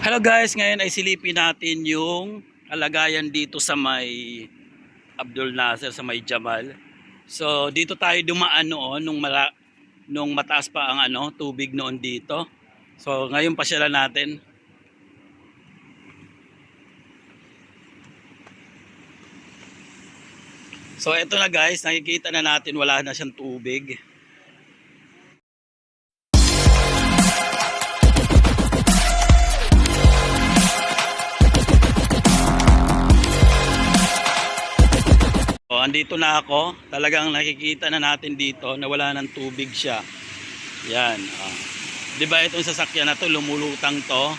Hello guys, ngayon ay silipin natin yung kalagayan dito sa may Abdul Nasser, sa may Jamal. So dito tayo dumaan noon nung mataas pa ang tubig noon dito. So ngayon pasyalan natin. So eto na guys, nakikita na natin wala na siyang tubig. So, andito na ako. Talagang nakikita na natin dito na wala ng tubig siya. Yan. Di ba itong sasakyan na to, lumulutang to.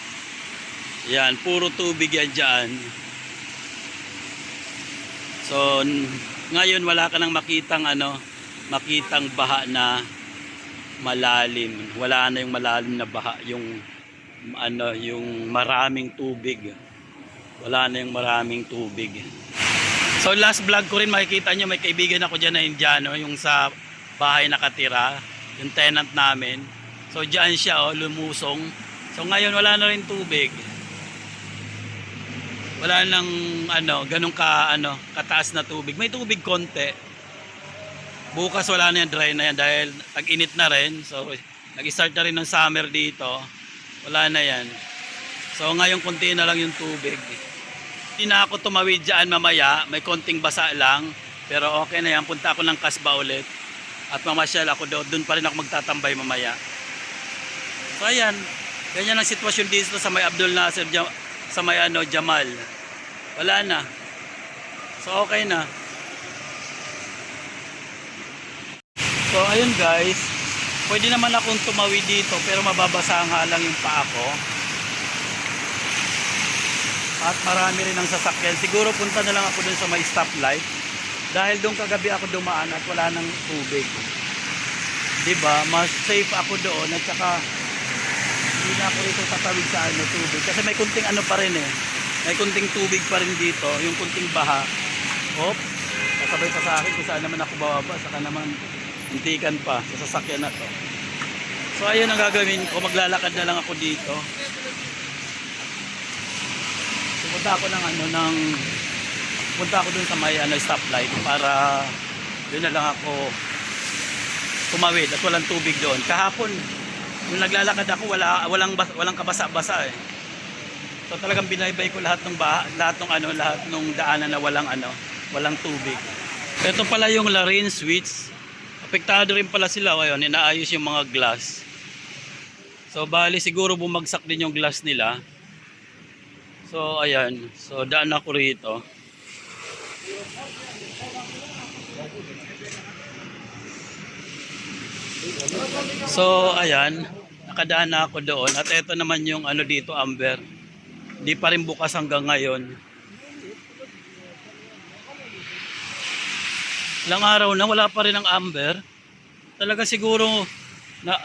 Yan, puro tubig yan dyan. So, ngayon wala ka nang makitang baha na malalim. Wala na yung malalim na baha, yung maraming tubig. Wala na yung maraming tubig. So last vlog ko rin makikita nyo, may kaibigan ako dyan na Indiano, yung sa bahay nakatira, yung tenant namin. So dyan siya lumusong. So ngayon wala na rin tubig. Wala nang ganun kataas na tubig. May tubig konti. Bukas wala na yan, dry na yan dahil tag-init na rin. So nag-start na rin ng summer dito. Wala na yan. So ngayon konti na lang yung tubig. Hindi na ako tumawid dyan mamaya, may konting basa lang, pero okay na yan, punta ako ng Kasba ulit at mamasyal ako doon pa rin ako magtatambay mamaya. So ayan, ganyan ang sitwasyon dito sa may Abdul Nasser, sa may Jamal. Wala na. So okay na. So ayun guys, pwede naman akong tumawid dito pero mababasa nga lang yung paa ko. At marami rin ang sasakyan. Siguro punta na lang ako dun sa may stoplight. Dahil doon kagabi ako dumaan at wala nang tubig. Diba? Mas safe ako doon. At saka hindi na ako rito tatawid sa tubig. Kasi may kunting pa rin eh. May kunting tubig pa rin dito. Yung kunting baha. Hop. Kasabay pa sa akin kung saan naman ako bababa. Saka naman hintikan pa sa sasakyan na to. So ayun ang gagawin ko. Maglalakad na lang ako dito. Punta ako punta ako dun sa may stoplight para doon na lang ako tumawid at walang tubig doon. Kahapon nung naglalakad ako walang kabasa-basa eh. So talagang binaybay ko lahat ng daanan na walang tubig. Ito pala yung Larin switch. Apektado rin pala sila ngayon, inaayos yung mga glass. So bali siguro bumagsak din yung glass nila. So ayan, so daan ako rito. So ayan, nakadaan na ako doon at ito naman yung dito Amber. Hindi pa rin bukas hanggang ngayon. Ilang araw na wala pa rin ang Amber. Talaga siguro na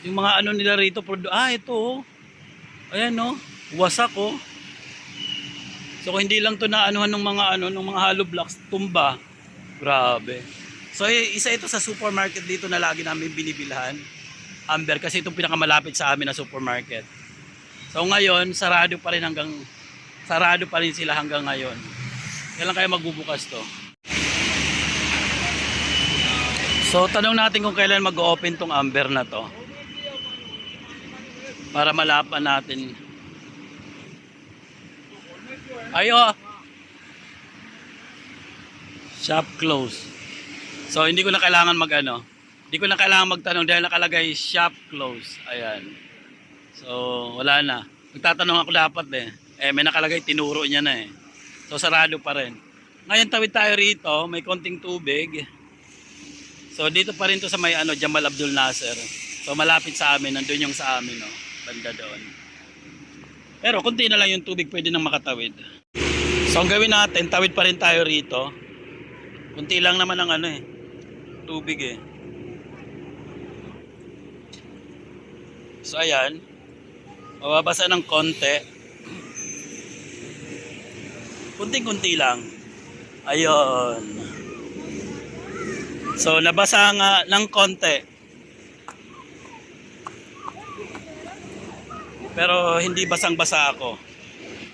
yung mga nila rito ito. Ayan wasak So hindi lang to na ng mga ng mga hollow blocks tumba. Grabe. So isa ito sa supermarket dito na lagi namin binibilhan. Amber kasi itong pinakamalapit sa amin na supermarket. So ngayon sarado pa rin sila hanggang ngayon. Kailan kaya magbubukas to? So tanong natin kung kailan mag-open tong Amber na to. Para malapan natin. Ayo. Shop close. So hindi ko na kailangan Hindi ko na kailangan magtanong dahil nakalagay shop close. Ayan. So wala na. Magtatanong ako dapat may nakalagay tinuro niya na So sarado pa rin. Ngayon tawid tayo rito, may konting tubig. So dito pa rin to sa may Jamal Abdul Nasser. So malapit sa amin, nandun yung sa amin banda doon. Pero konti na lang yung tubig, pwede nang makatawid. So ang gawin natin, tawid pa rin tayo rito. Kunti lang naman ang tubig So ayan, mababasa ng konti. Kunting-kunti lang. Ayun. So nabasa nga ng konti. Pero hindi basang-basa ako.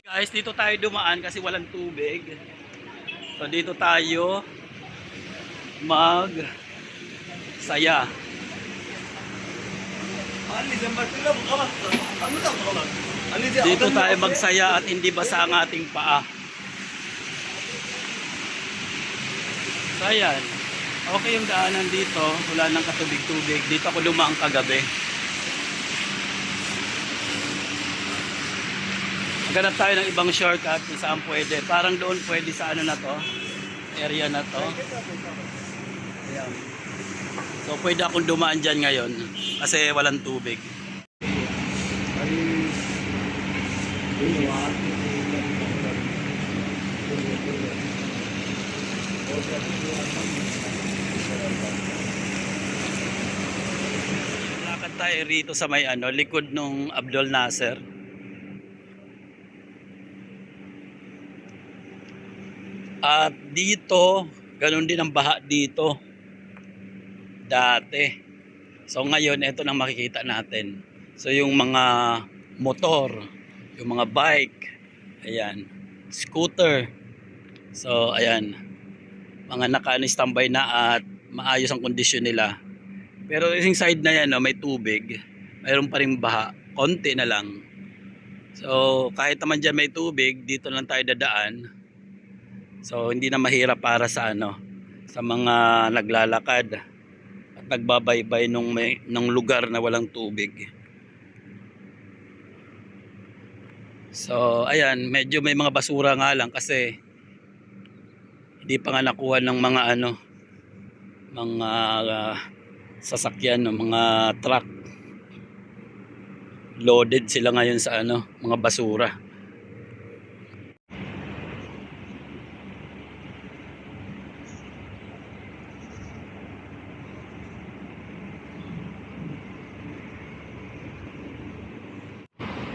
Guys, dito tayo dumaan kasi walang tubig. So dito tayo mag saya. Dito tayo magsaya at hindi basa ang ating paa. So ayan, okay yung daanan dito, wala nang katubig-tubig. Dito ako dumaan kagabi. Maghanap tayo ng ibang shortcut kung saan pwede. Parang doon pwede sa ano na to, area na to. Ayan. So pwede akong dumaan dyan ngayon kasi walang tubig. Lakad tayo rito sa may ano, likod nung Abdul Nasser. At dito, ganun din ang baha dito. Dati. So ngayon, ito nang makikita natin. So yung mga motor, yung mga bike, ayan, scooter. So ayan, mga naka-standby na at maayos ang kondisyon nila. Pero yung side na yan, no, may tubig, mayroon pa rin baha, konti na lang. So kahit naman dyan may tubig, dito lang tayo dadaan. So hindi na mahirap para sa ano, sa mga naglalakad at nagbabaybay nung lugar na walang tubig. So ayan, medyo may mga basura nga lang kasi hindi pa nga nakuha ng mga ano, mga sasakyan, no, mga truck. Loaded sila ngayon sa ano, mga basura.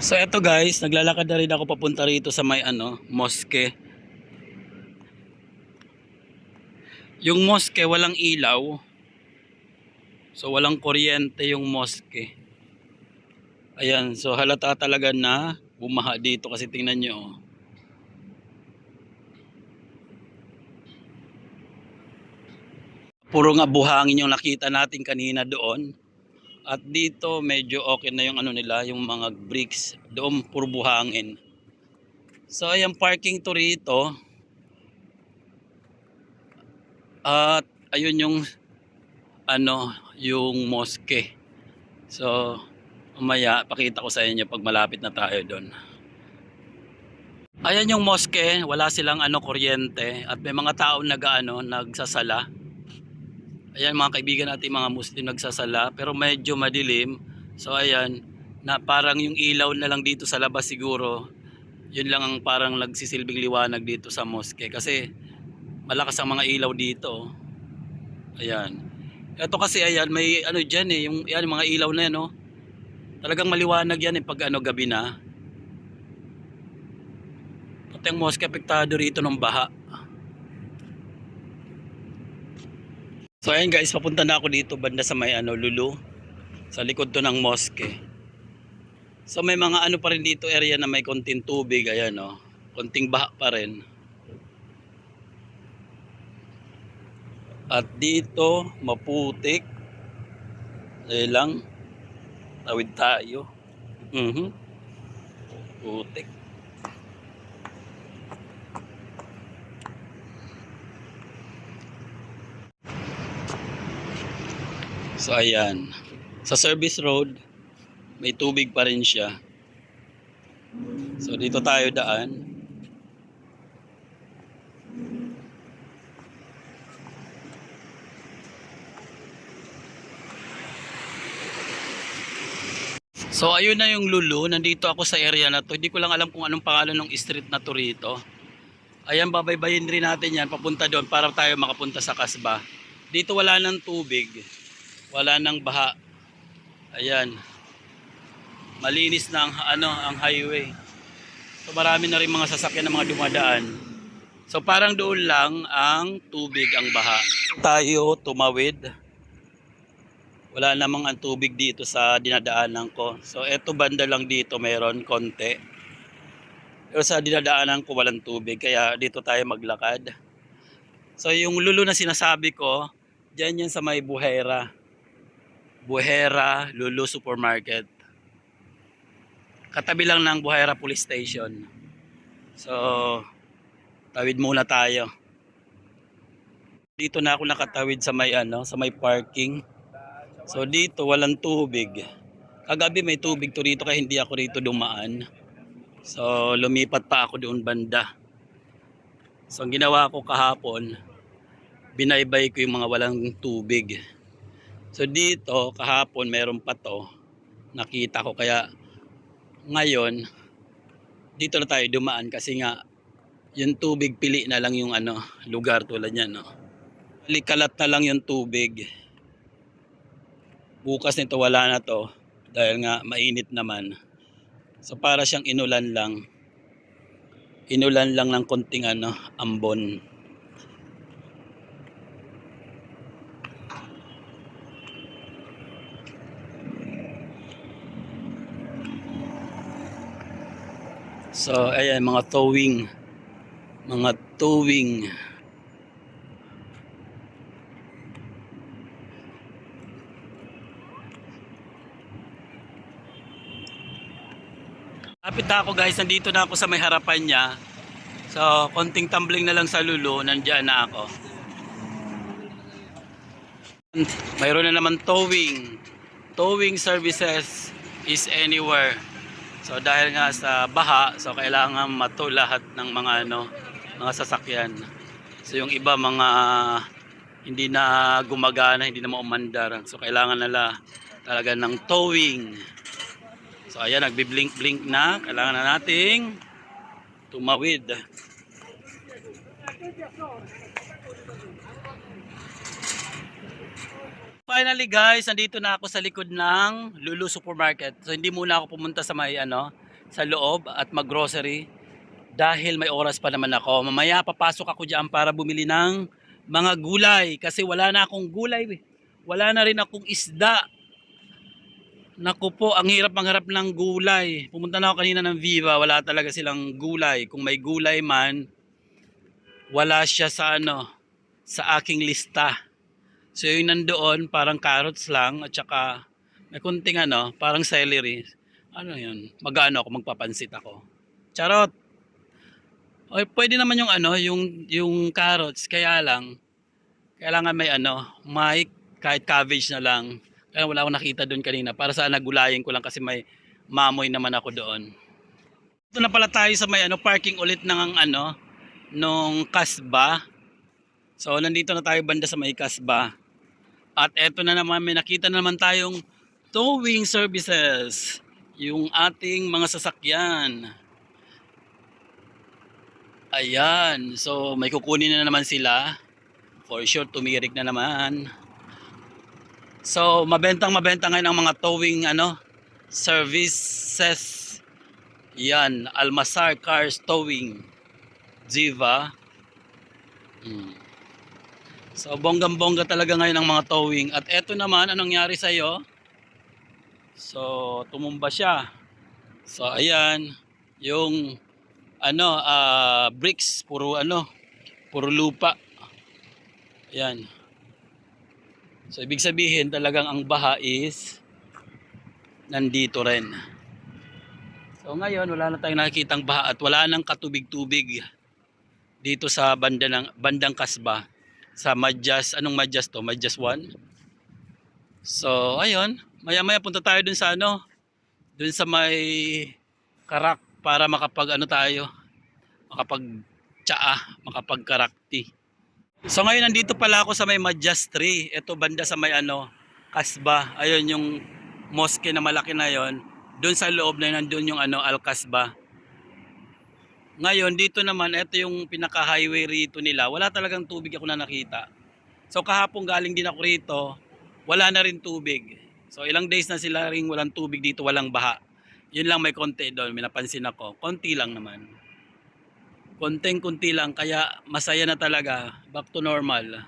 So eto guys, naglalakad na rin ako papunta rito sa may ano, mosque. Yung mosque walang ilaw. So walang kuryente yung mosque. Ayan, so halata talaga na bumaha dito kasi tingnan nyo. Puro nga buhangin yung nakita natin kanina doon. At dito medyo okay na yung ano nila, yung mga bricks. Doon puro buhangin. So ayan, parking to rito. At ayun yung ano, yung mosque. So mamaya pakita ko sa inyo pag malapit na tayo doon. Ayan yung mosque, wala silang ano, kuryente at may mga tao nagsasala. Ayan mga kaibigan natin, mga Muslim nagsasala, pero medyo madilim. So ayan, na parang yung ilaw na lang dito sa labas siguro. Yun lang ang parang nagsisilbing liwanag dito sa mosque kasi malakas ang mga ilaw dito. Ayan. Ito kasi ayan, may ano diyan yung yan, mga ilaw na yan, no. Talagang maliwanag yan pag ano, gabi na. Pati ang mosque apektado rito ng baha. So ayan guys, papunta na ako dito banda sa may ano, Lulu. Sa likod to ng mosque. So may mga ano pa rin dito area na may konting tubig, ayan, no. Konting baha pa rin. At dito maputik. Ayan lang. Tawid tayo. Putik. So ayan, sa service road may tubig pa rin siya. So dito tayo daan. So ayun na yung Lulu, nandito ako sa area na to. Hindi ko lang alam kung anong pangalan ng street na to rito. Ayan, babaybayin rin natin yan papunta doon para tayo makapunta sa kasbah. Dito wala nang tubig. Wala nang baha. Ayan. Malinis na ang highway. So marami na rin mga sasakyan na mga dumadaan. So parang doon lang ang tubig, ang baha. Tayo tumawid. Wala namang ang tubig dito sa dinadaanan ko. So eto banda lang dito meron konti. Pero sa dinadaanan ko walang tubig kaya dito tayo maglakad. So yung lulo na sinasabi ko, diyan yan sa may Buhera. Buhera Lulu Supermarket. Katabi lang ng Buhera Police Station. So tawid muna tayo. Dito na ako nakatawid sa may sa may parking. So dito walang tubig. Kagabi may tubig to rito kaya hindi ako rito dumaan. So lumipat pa ako doon banda. So ang ginawa ko kahapon, binaybay ko yung mga walang tubig. So dito kahapon meron pa to. Nakita ko kaya ngayon dito na tayo dumaan kasi nga yung tubig pili na lang yung lugar tulad niyan, no. Likalat na lang yung tubig. Bukas nito wala na to dahil nga mainit naman. So para siyang inulan lang. Inulan lang ng konting ambon. So ayan mga towing. Mga towing. Lapit na ako guys, nandito na ako sa may harapan niya. So, konting tumbling na lang sa lulo, nandiyan na ako. Mayroon na naman towing. Towing services is anywhere. So, dahil nga sa baha, so kailangan mato lahat ng mga mga sasakyan. So, yung iba mga hindi na gumagana, hindi na maumandar. So, kailangan nila talaga ng towing. So ayan, nagbi-blink-blink na. Kailangan na nating tumawid. Finally guys, nandito na ako sa likod ng Lulu Supermarket. So hindi muna ako pumunta sa may sa loob at mag-grocery dahil may oras pa naman ako. Mamaya papasok ako diyan para bumili ng mga gulay kasi wala na akong gulay. Wala na rin akong isda. Naku po, ang hirap mangharap ng gulay. Pumunta na ako kanina ng Viva, wala talaga silang gulay. Kung may gulay man, wala siya sa sa aking lista. So yung nandoon, parang carrots lang at saka may kunting parang celery. Ano yun? Mag-ano ako, magpapansit ako. Charot. O pwede naman yung yung carrots, kaya lang kailangan may may kahit cabbage na lang. Kaya wala akong nakita doon kanina. Para sana gulayin ko lang kasi may mamoy naman ako doon. Ito na pala tayo sa may parking ulit ng nung Kasba. So nandito na tayo banda sa may Kasba. At eto na naman, may nakita na naman tayong towing services. Yung ating mga sasakyan. Ayan. So may kukunin na naman sila. For sure tumirik na naman. So, mabenta ngayon ang mga towing services. Yan, Almasar Cars Towing. Jiva. So, bonggang-bongga talaga ngayon ang mga towing. At eto naman, anong nangyari sa iyo? So, tumumba siya. So, ayan, yung bricks, puro lupa. Ayan. So ibig sabihin talagang ang baha is nandito rin. So ngayon wala na tayong nakikitang baha at wala nang katubig-tubig dito sa bandang Kasba. Sa Madjas, anong Madjas to? Madjas 1. So ayun, maya-maya punta tayo dun sa dun sa may Karak para tayo, makapag-karakti. So ngayon nandito pala ako sa may Madjas 3. Ito banda sa may Kasba. Ayun yung mosque na malaki na yon. Doon sa loob na nandoon yung Al-Kasba. Ngayon dito naman ito yung pinaka-highway rito nila. Wala talagang tubig ako na nakita. So kahapon galing din ako rito, wala na rin tubig. So ilang days na sila ring walang tubig dito, walang baha. Yun lang may konti doon, may napansin ako. Konti lang naman. Konting-kunti lang kaya masaya na talaga. Back to normal.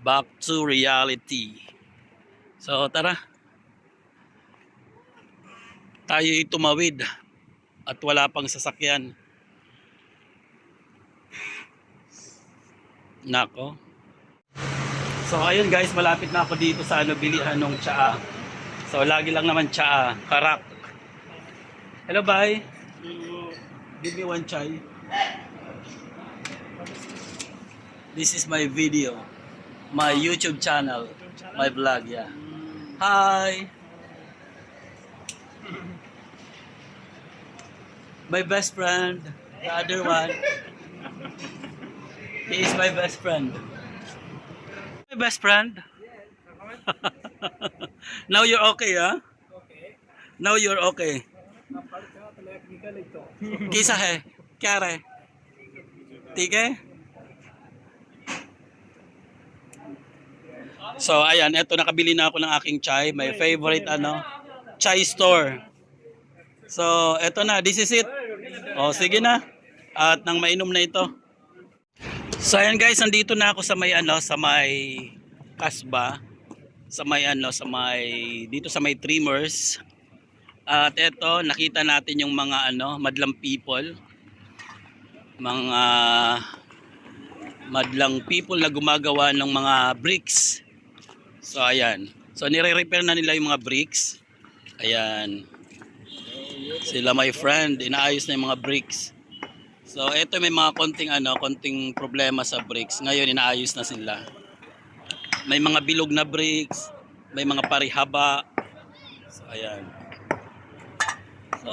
Back to reality. So tara. Tayo'y tumawid at wala pang sasakyan. Nako. So ayun guys, malapit na ako dito sa bilihan ng tsaa. So lagi lang naman tsaa, karak. Hello, bye. Give me one chai. This is my video, my YouTube channel, my vlog, yeah. Hi. My best friend, the other one. He is my best friend. My best friend. Now you're okay, huh? Now you're okay. Kisa hai? Kya rahe? ठीक है? So ayan, eto nakabili na ako ng aking chai, my favorite chai store. So eto na, this is it. Oh, sige na. At nang mainom na ito. So ayan guys, nandito na ako sa may sa may kasba, sa may dito sa may Trimmers. At eto, nakita natin yung mga madlang people. Mga madlang people na gumagawa ng mga bricks. So ayan. So nire-repair na nila yung mga bricks. Ayan. Sila my friend, inaayos na yung mga bricks. So ito may mga konting problema sa bricks. Ngayon inaayos na sila. May mga bilog na bricks, may mga parihaba. So ayan. So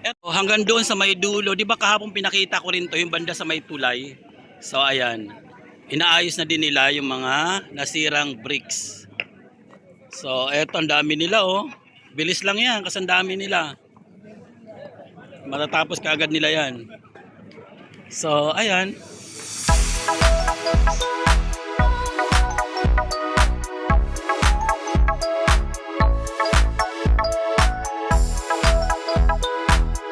eto, hanggang doon sa may dulo, 'di ba kahapon pinakita ko rin 'to yung banda sa may tulay. So ayan. Inaayos na din nila yung mga nasirang bricks. So eto, ang dami nila oh. Bilis lang 'yan kasi ang dami nila. Matatapos kaagad nila 'yan. So ayan.